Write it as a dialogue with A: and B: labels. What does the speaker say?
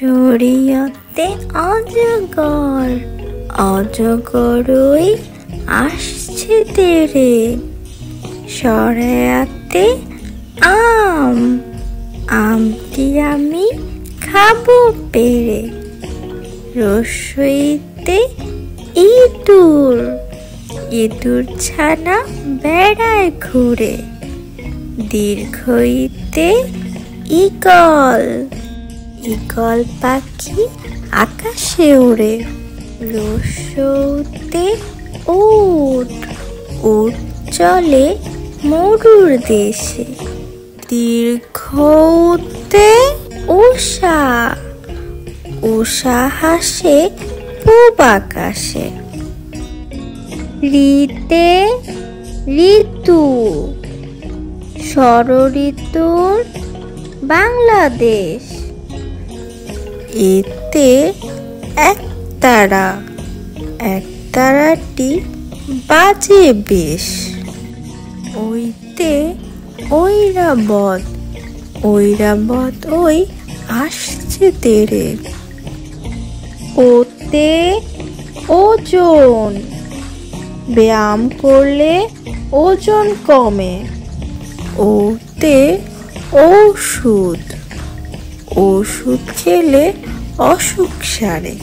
A: শরীয়তে অজগর, অজগরই আসছে তেরে। শরিয়াতে আম, আমটি আমি খাবো পেরে। রসইতে ইঁদুর, ইঁদুর ছানা বেড়ায় ঘুরে। দীর্ঘইতে ঈগল, ঈগল পাখি আকাশে ওড়ে। রস্যতে উট, উট চলে মরুর দেশে। দীর্ঘতে উষা, উষা হাসে পূব আকাশে। ঋতে ঋতু, ষড়ঋতুর বাংলাদেশ। এতে একতারা, একতারাটি বাজে বেশ। ওইতে ঐরাবত, ঐরাবত ওই আসছে তেরে। ওতে ওজন, ব্যায়াম করলে ওজন কমে। ওতে ঔষধ, ওষুধ খেলে অসুখ সারে।